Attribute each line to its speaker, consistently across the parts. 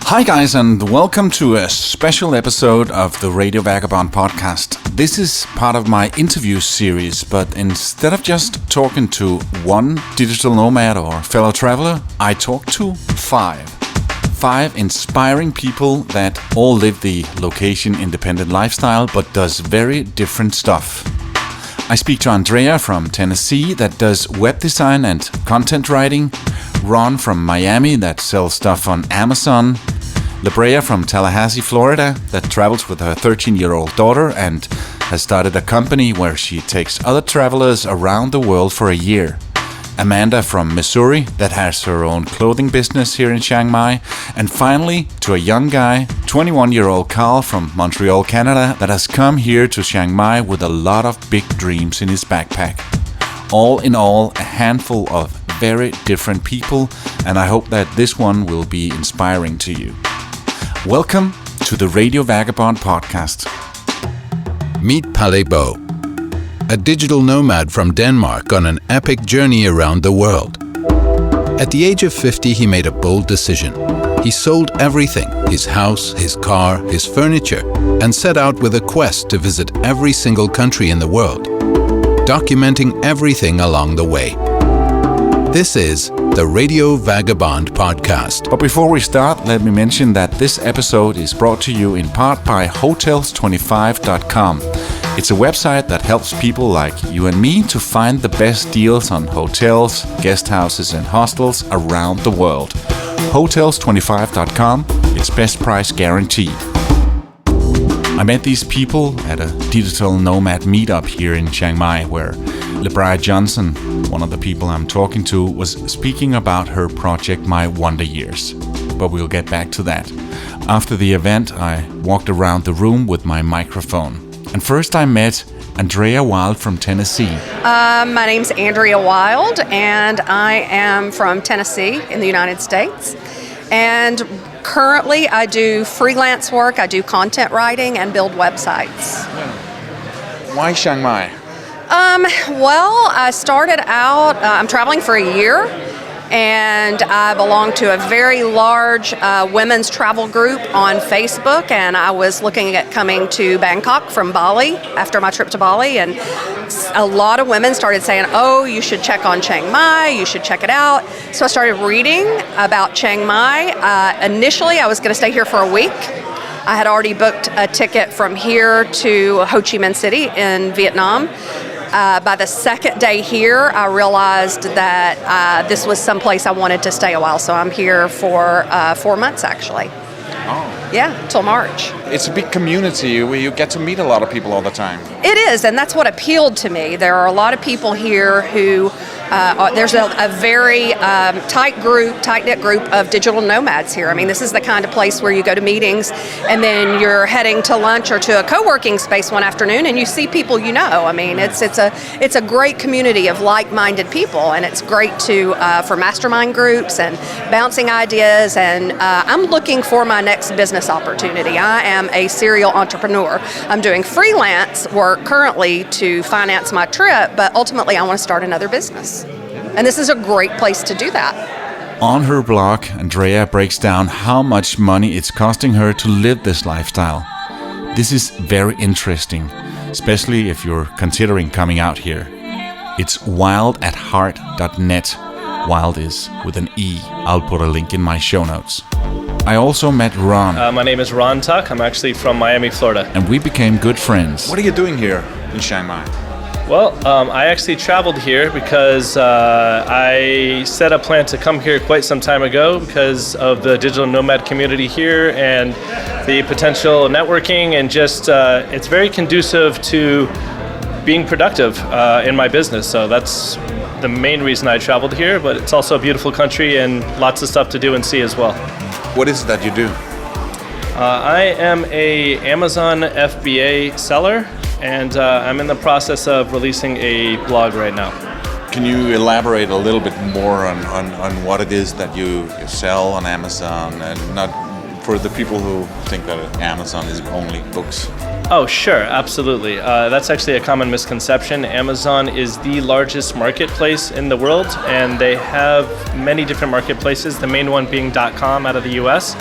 Speaker 1: Hi guys, and welcome to a special episode of the Radio Vagabond podcast. This is part of my interview series, but instead of just talking to one digital nomad or fellow traveler, I talk to five inspiring people that all live the location-independent lifestyle, but does very different stuff. I speak to Andrea from Tennessee that does web design and content writing, Ron from Miami that sells stuff on Amazon, Lebriah from Tallahassee, Florida that travels with her 13-year-old daughter and has started a company where she takes other travelers around the world for a year. Amanda from Missouri that has her own clothing business here in Chiang Mai. And finally, to a young guy, 21-year-old Karl from Montreal, Canada that has come here to Chiang Mai with a lot of big dreams in his backpack. All in all, a handful of very different people, and I hope that this one will be inspiring to you. Welcome to the Radio Vagabond podcast.
Speaker 2: Meet Palle Bo, a digital nomad from Denmark on an epic journey around the world. At the age of 50, he made a bold decision. He sold everything, his house, his car, his furniture, and set out with a quest to visit every single country in the world, documenting everything along the way. This is the Radio Vagabond podcast.
Speaker 1: But before we start, let me mention that this episode is brought to you in part by hotels25.com. It's a website that helps people like you and me to find the best deals on hotels, guest houses and hostels around the world. Hotels25.com, it's best price guaranteed. I met these people at a digital nomad meetup here in Chiang Mai where Liber Jones, one of the people I'm talking to, was speaking about her project My Wonder Years. But we'll get back to that. After the event, I walked around the room with my microphone. And first I met Andrea Wilde from Tennessee.
Speaker 3: My name's Andrea Wilde, and I am from Tennessee in the United States. And currently I do freelance work, I do content writing, and build websites.
Speaker 1: Why Chiang Mai?
Speaker 3: Well, I started out, I'm traveling for a year, and I belong to a very large women's travel group on Facebook, and I was looking at coming to Bangkok from Bali after my trip to Bali, and a lot of women started saying, oh, you should check on Chiang Mai, you should check it out. So I started reading about Chiang Mai. Initially, I was going to stay here for a week. I had already booked a ticket from here to Ho Chi Minh City in Vietnam. By the second day here, I realized that this was someplace I wanted to stay a while, so I'm here for 4 months actually.
Speaker 1: Oh.
Speaker 3: Yeah, till March.
Speaker 1: It's a big community where you get to meet a lot of people all the time.
Speaker 3: It is, and that's what appealed to me. There are a lot of people here who, there's a very tight-knit group of digital nomads here. I mean, this is the kind of place where you go to meetings and then you're heading to lunch or to a co-working space one afternoon and you see people you know. I mean, it's a great community of like-minded people, and it's great for mastermind groups and bouncing ideas, and I'm looking for my next business opportunity. I am a serial entrepreneur. I'm doing freelance work currently to finance my trip, but ultimately I want to start another business. And this is a great place to do that.
Speaker 1: On her blog, Andrea breaks down how much money it's costing her to live this lifestyle. This is very interesting, especially if you're considering coming out here. It's wildeatheart.net. Wild is with an E. I'll put a link in my show notes. I also met Ron.
Speaker 4: My name is Ron Tuck. I'm actually from Miami, Florida.
Speaker 1: And we became good friends. What are you doing here in Chiang Mai?
Speaker 4: Well, I actually traveled here because I set a plan to come here quite some time ago because of the digital nomad community here and the potential networking, and just it's very conducive to being productive in my business. So that's the main reason I traveled here, but it's also a beautiful country and lots of stuff to do and see as well.
Speaker 1: What is it that you do?
Speaker 4: I am a Amazon FBA seller, and I'm in the process of releasing a blog right now.
Speaker 1: Can you elaborate a little bit more on what it is that you sell on Amazon, and not for the people who think that Amazon is only books?
Speaker 4: Oh, sure, absolutely. That's actually a common misconception. Amazon is the largest marketplace in the world, and they have many different marketplaces, the main one being .com out of the US.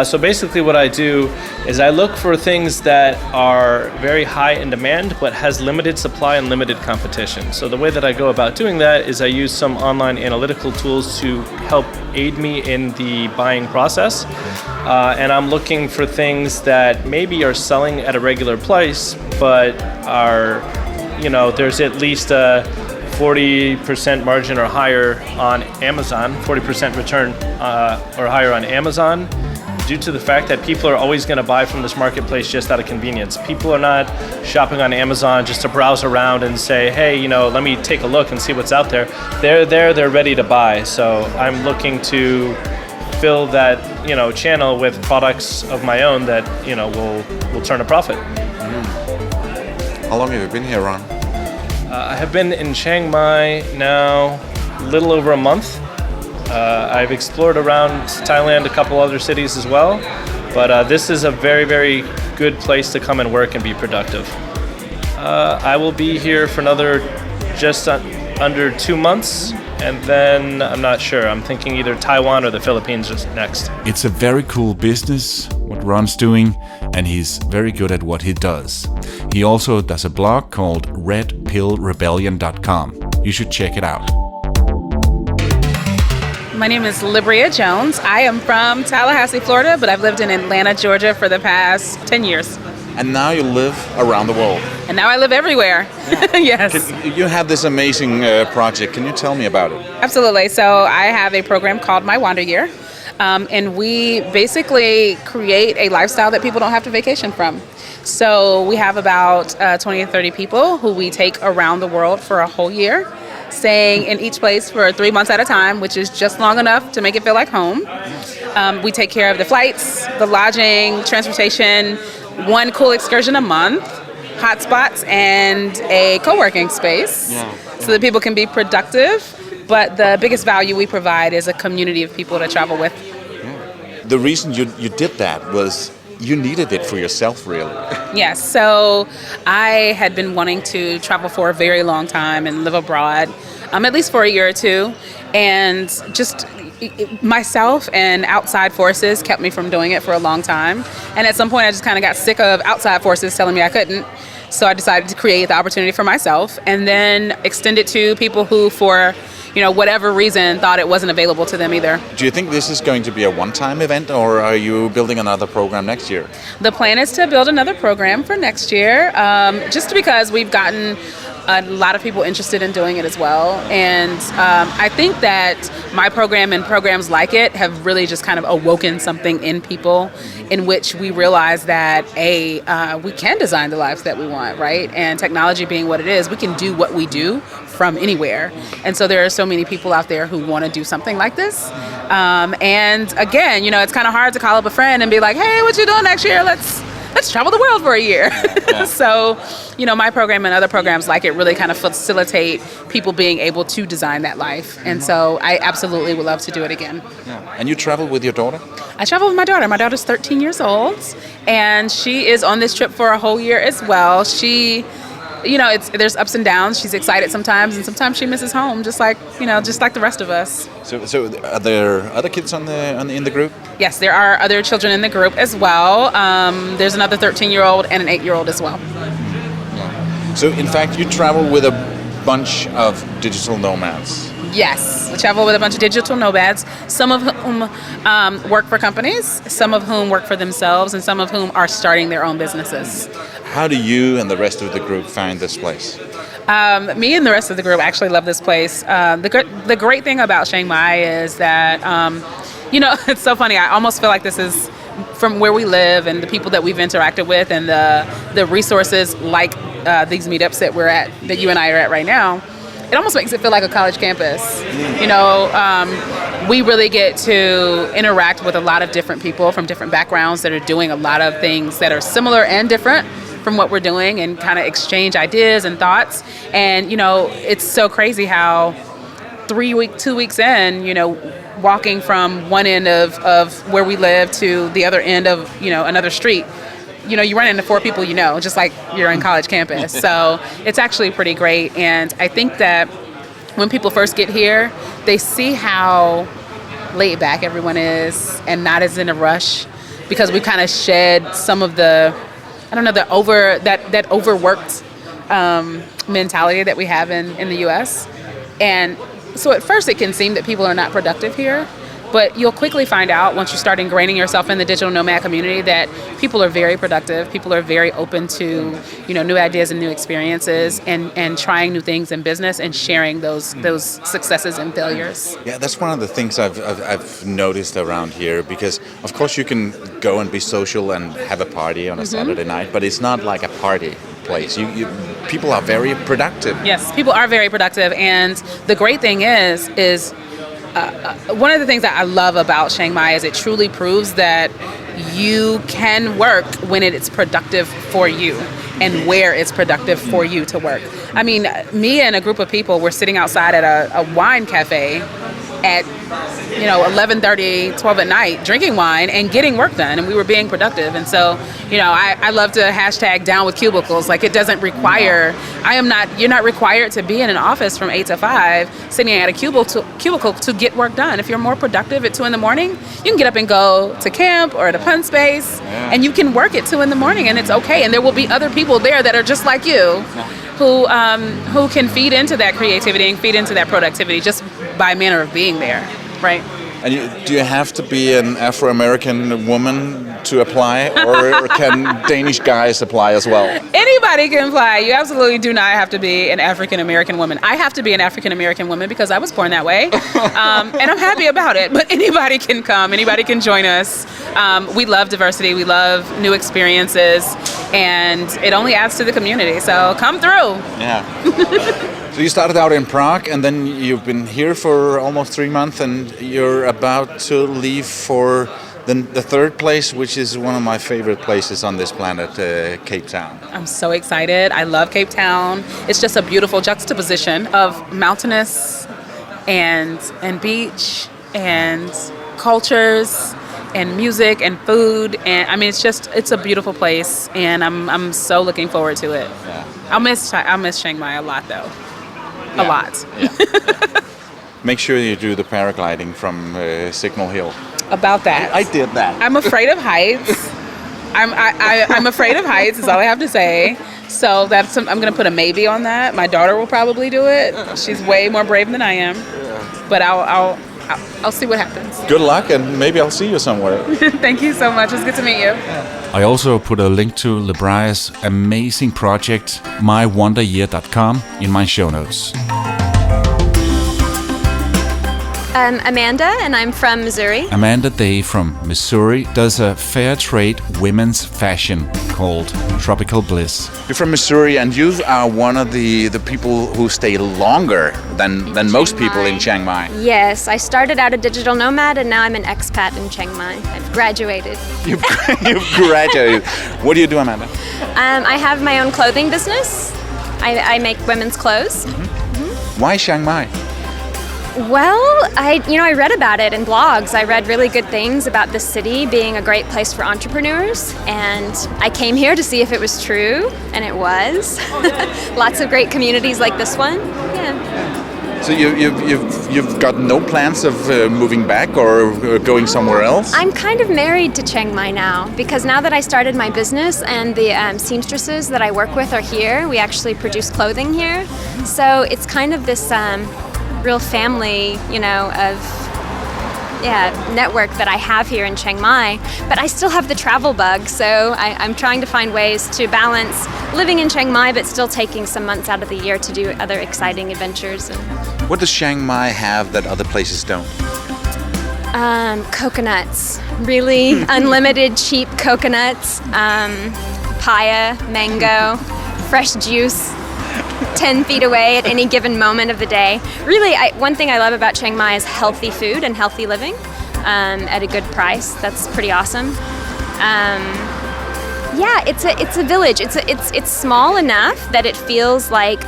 Speaker 4: So basically what I do is I look for things that are very high in demand but has limited supply and limited competition. So the way that I go about doing that is I use some online analytical tools to help aid me in the buying process. And I'm looking for things that maybe are selling at a regular price but are, there's at least a 40% margin or higher on Amazon, 40% return or higher on Amazon, due to the fact that people are always going to buy from this marketplace just out of convenience. People are not shopping on Amazon just to browse around and say, hey, let me take a look and see what's out there. They're ready to buy. So I'm looking to fill that, channel with products of my own that, will turn a profit.
Speaker 1: How long have you been here, Ron?
Speaker 4: I have been in Chiang Mai now a little over a month. I've explored around Thailand, a couple other cities as well, but this is a very, very good place to come and work and be productive. I will be here for another just under 2 months, and then I'm not sure. I'm thinking either Taiwan or the Philippines is next.
Speaker 1: It's a very cool business, what Ron's doing, and he's very good at what he does. He also does a blog called redpillrebellion.com. You should check it out.
Speaker 5: My name is Lebriah Jones. I am from Tallahassee, Florida, but I've lived in Atlanta, Georgia for the past 10 years.
Speaker 1: And now you live around the world.
Speaker 5: And now I live everywhere. Yeah. Yes.
Speaker 1: You have this amazing project. Can you tell me about it?
Speaker 5: Absolutely. So I have a program called My Wander Year. And we basically create a lifestyle that people don't have to vacation from. So we have about 20 to 30 people who we take around the world for a whole year, staying in each place for 3 months at a time, which is just long enough to make it feel like home. We take care of the flights, the lodging, transportation, one cool excursion a month, hotspots, and a co-working space so that people can be productive. But the biggest value we provide is a community of people to travel with.
Speaker 1: The reason you did that was you needed it for yourself, really.
Speaker 5: Yes, so I had been wanting to travel for a very long time and live abroad, at least for a year or two, and just myself and outside forces kept me from doing it for a long time. And at some point I just kind of got sick of outside forces telling me I couldn't. So I decided to create the opportunity for myself and then extend it to people who, for whatever reason, thought it wasn't available to them either.
Speaker 1: Do you think this is going to be a one-time event, or are you building another program next year?
Speaker 5: The plan is to build another program for next year, just because we've gotten a lot of people interested in doing it as well. And I think that my program and programs like it have really just kind of awoken something in people in which we realize that we can design the lives that we want, right? And technology being what it is, we can do what we do from anywhere. And so there are so many people out there who want to do something like this. And again, it's kind of hard to call up a friend and be like, hey, what you doing next year? Let's travel the world for a year. Yeah. So, my program and other programs like it really kind of facilitate people being able to design that life. And so I absolutely would love to do it again.
Speaker 1: Yeah. And you travel with your daughter?
Speaker 5: I travel with my daughter. My daughter's 13 years old, and she is on this trip for a whole year as well. She, there's ups and downs. She's excited sometimes, and sometimes she misses home, just like the rest of us.
Speaker 1: So are there other kids in the group?
Speaker 5: Yes, there are other children in the group as well. There's another 13-year-old and an 8-year-old as well.
Speaker 1: So in fact, you travel with a bunch of digital nomads.
Speaker 5: Yes, we travel with a bunch of digital nomads, some of whom work for companies, some of whom work for themselves, and some of whom are starting their own businesses.
Speaker 1: How do you and the rest of the group find this place?
Speaker 5: Me and the rest of the group actually love this place. The great thing about Chiang Mai is that, it's so funny. I almost feel like this is from where we live and the people that we've interacted with and the resources like these meetups that you and I are at right now. It almost makes it feel like a college campus. We really get to interact with a lot of different people from different backgrounds that are doing a lot of things that are similar and different from what we're doing, and kind of exchange ideas and thoughts. And, it's so crazy how 2 weeks in, walking from one end of where we live to the other end of, another street, you run into 4 people, just like you're in college campus. So it's actually pretty great. And I think that when people first get here, they see how laid back everyone is and not as in a rush. because we kind of shed some of the, that overworked mentality that we have in the U.S. And so at first it can seem that people are not productive here, but you'll quickly find out once you start ingraining yourself in the digital nomad community that people are very productive. People are very open to, new ideas and new experiences and trying new things in business and sharing those successes and failures.
Speaker 1: Yeah, that's one of the things I've noticed around here, because of course you can go and be social and have a party on a Saturday night, but it's not like a party place. People are very productive.
Speaker 5: Yes, people are very productive, and the great thing is one of the things that I love about Chiang Mai is it truly proves that you can work when it's productive for you and where it's productive for you to work. I mean, me and a group of people were sitting outside at a wine cafe at 11:30, 12 at night, drinking wine and getting work done, and we were being productive. And so, I love to hashtag down with cubicles. Like, it doesn't require, you're not required to be in an office from 8 to 5 sitting at a cubicle to get work done. If you're more productive at 2 in the morning, you can get up and go to camp or to Pun Space, and you can work at 2 in the morning, and it's okay. And there will be other people there that are just like you, who can feed into that creativity and feed into that productivity just by manner of being there, right?
Speaker 1: And do you have to be an Afro-American woman to apply, or can Danish guys apply as well?
Speaker 5: Anybody can apply. You absolutely do not have to be an African-American woman. I have to be an African-American woman because I was born that way, and I'm happy about it. But anybody can come. Anybody can join us. We love diversity. We love new experiences, and it only adds to the community. So come through.
Speaker 1: Yeah. So you started out in Prague, and then you've been here for almost 3 months, and you're about to leave for the third place, which is one of my favorite places on this planet, Cape Town.
Speaker 5: I'm so excited. I love Cape Town. It's just a beautiful juxtaposition of mountainous and beach and cultures and music and food, and I mean it's a beautiful place, and I'm so looking forward to it.
Speaker 1: Yeah.
Speaker 5: I'll miss Chiang Mai a lot though. A lot.
Speaker 1: Yeah. Make sure you do the paragliding from Signal Hill.
Speaker 5: About that.
Speaker 1: I did that.
Speaker 5: I'm afraid of heights. I'm afraid of heights is all I have to say. So I'm going to put a maybe on that. My daughter will probably do it. She's way more brave than I am. But I'll see what happens.
Speaker 1: Good luck, and maybe I'll see you somewhere.
Speaker 5: Thank you so much. It's good to meet you.
Speaker 1: I also put a link to Lebriah's amazing project, mywonderyear.com, in my show notes.
Speaker 6: I'm Amanda, and I'm from Missouri.
Speaker 1: Amanda Day from Missouri does a fair trade women's fashion called Tropical Bliss. You're from Missouri, and you are one of the people who stay longer than most people in Chiang Mai.
Speaker 6: Yes, I started out a digital nomad, and now I'm an expat in Chiang Mai. I've graduated.
Speaker 1: You've graduated. What do you do, Amanda?
Speaker 6: I have my own clothing business. I make women's clothes.
Speaker 1: Why Chiang Mai?
Speaker 6: Well, I read about it in blogs. I read really good things about the city being a great place for entrepreneurs, and I came here to see if it was true, and it was. Lots of great communities like this one. Yeah.
Speaker 1: So you've got no plans of moving back or going somewhere else?
Speaker 6: I'm kind of married to Chiang Mai now, because now that I started my business and the seamstresses that I work with are here, we actually produce clothing here. So it's kind of this real family, network that I have here in Chiang Mai. But I still have the travel bug, so I'm trying to find ways to balance living in Chiang Mai but still taking some months out of the year to do other exciting adventures.
Speaker 1: What does Chiang Mai have that other places don't?
Speaker 6: Coconuts. Really unlimited cheap coconuts. Papaya, mango, fresh juice. 10 feet away at any given moment of the day. Really, one thing I love about Chiang Mai is healthy food and healthy living at a good price. That's pretty awesome. It's a village. It's small enough that it feels like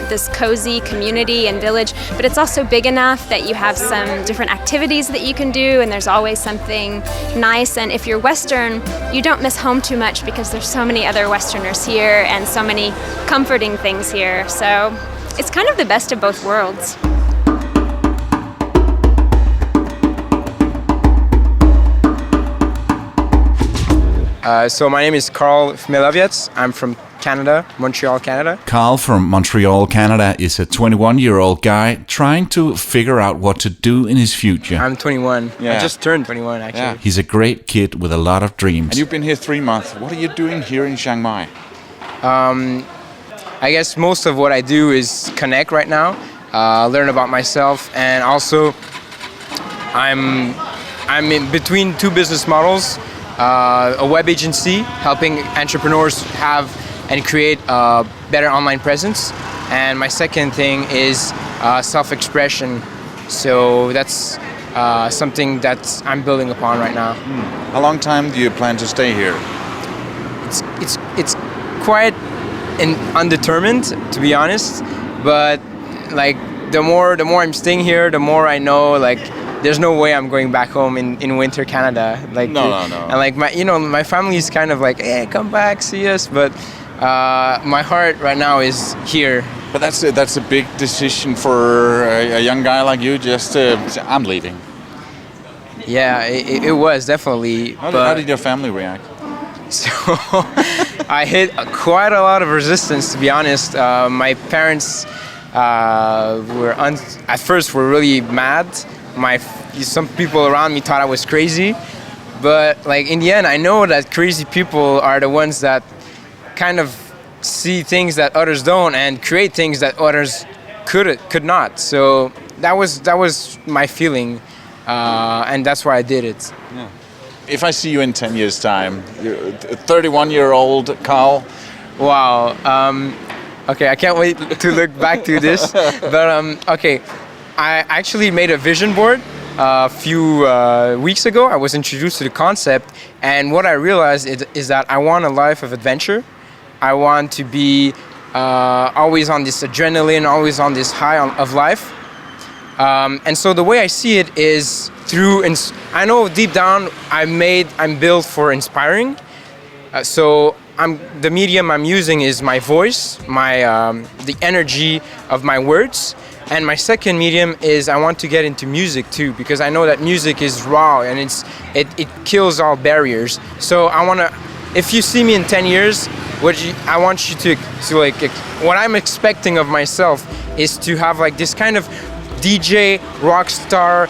Speaker 6: this cozy community and village, but it's also big enough that you have some different activities that you can do, and there's always something nice. And if you're Western, you don't miss home too much because there's so many other Westerners here and so many comforting things here. So it's kind of the best of both worlds.
Speaker 7: So my name is Karl Chmielowiec. I'm from Canada, Montreal, Canada.
Speaker 1: Karl from Montreal, Canada is a 21-year-old guy trying to figure out what to do in his future.
Speaker 7: I'm 21.
Speaker 1: Yeah.
Speaker 7: I just turned 21, actually.
Speaker 1: Yeah. He's a great kid with a lot of dreams.
Speaker 8: And you've been here 3 months. What are you doing here in Chiang Mai?
Speaker 7: I guess most of what I do is connect right now, learn about myself, and also I'm in between two business models. A web agency helping entrepreneurs have and create a better online presence, and my second thing is self-expression. So that's something that I'm building upon right now.
Speaker 8: How long time do you plan to stay here?
Speaker 7: It's quite undetermined, to be honest, but like the more I'm staying here, the more I know like there's no way I'm going back home in winter Canada. Like
Speaker 8: No.
Speaker 7: And like my family is kind of like, hey, come back, see us. But my heart right now is here.
Speaker 8: But that's a big decision for a young guy like you. Just say, I'm leaving.
Speaker 7: Yeah, it was definitely.
Speaker 8: How did your family react?
Speaker 7: So I hit quite a lot of resistance, to be honest. My parents at first were really mad. Some people around me thought I was crazy, but like in the end, I know that crazy people are the ones that kind of see things that others don't and create things that others could not. So that was my feeling, and that's why I did it.
Speaker 8: Yeah. If I see you in 10 years' time, you're a 31-year-old Karl.
Speaker 7: Wow. Okay, I can't wait to look back to this. But okay, I actually made a vision board a few weeks ago. I was introduced to the concept, and what I realized is that I want a life of adventure. I want to be always on this adrenaline, always on this high of life. And so the way I see it is through, I know deep down I'm built for inspiring. So the medium I'm using is my voice, the energy of my words. And my second medium is I want to get into music too, because I know that music is raw and it kills all barriers. So if you see me in 10 years, I want you to like, what I'm expecting of myself is to have like this kind of DJ, rock star,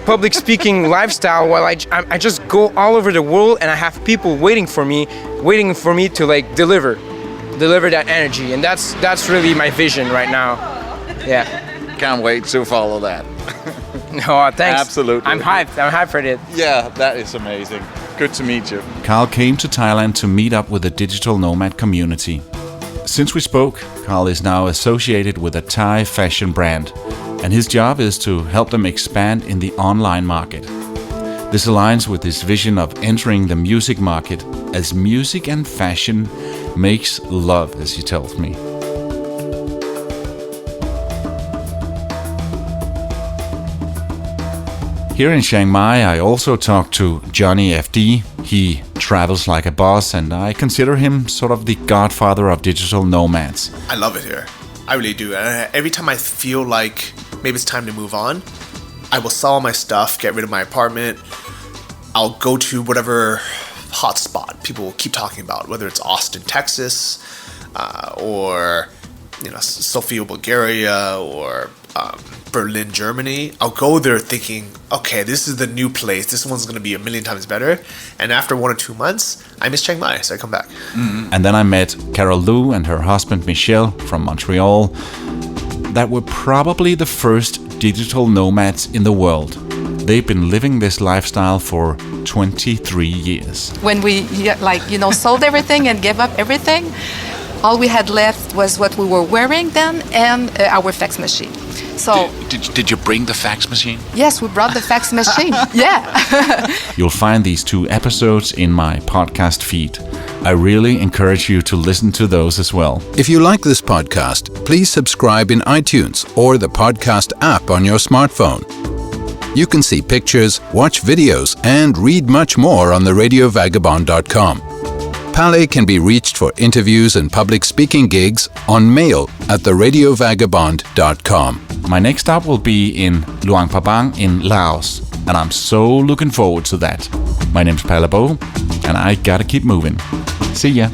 Speaker 7: public speaking lifestyle while I just go all over the world and I have people waiting for me to like deliver that energy. And that's really my vision right now. Yeah.
Speaker 8: Can't wait to follow that.
Speaker 7: No, thanks.
Speaker 8: Absolutely.
Speaker 7: I'm hyped for it.
Speaker 8: Yeah, that is amazing. Good to meet you.
Speaker 1: Karl came to Thailand to meet up with the digital nomad community. Since we spoke, Karl is now associated with a Thai fashion brand, and his job is to help them expand in the online market. This aligns with his vision of entering the music market, as music and fashion makes love, as he tells me. Here in Chiang Mai, I also talked to Johnny FD. He travels like a boss, and I consider him sort of the godfather of digital nomads.
Speaker 9: I love it here. I really do. And every time I feel like maybe it's time to move on, I will sell all my stuff, get rid of my apartment. I'll go to whatever hotspot people keep talking about, whether it's Austin, Texas, or Sofia, Bulgaria, or Berlin, Germany. I'll go there thinking, okay, this is the new place. This one's going to be a million times better. And after 1 or 2 months, I miss Chiang Mai, so I come back.
Speaker 1: Mm-hmm. And then I met Carol Lu and her husband Michelle from Montreal. That were probably the first digital nomads in the world. They've been living this lifestyle for 23 years.
Speaker 10: When we sold everything and gave up everything, all we had left was what we were wearing then and our fax machine. So
Speaker 1: did you bring the fax machine?
Speaker 10: Yes, we brought the fax machine. Yeah.
Speaker 1: You'll find these 2 episodes in my podcast feed. I really encourage you to listen to those as well.
Speaker 2: If you like this podcast, please subscribe in iTunes or the podcast app on your smartphone. You can see pictures, watch videos, and read much more on theradiovagabond.com. Pale can be reached for interviews and public speaking gigs on mail at theradiovagabond.com.
Speaker 1: My next stop will be in Luang Prabang in Laos, and I'm so looking forward to that. My name's Pale Bo, and I gotta keep moving. See ya.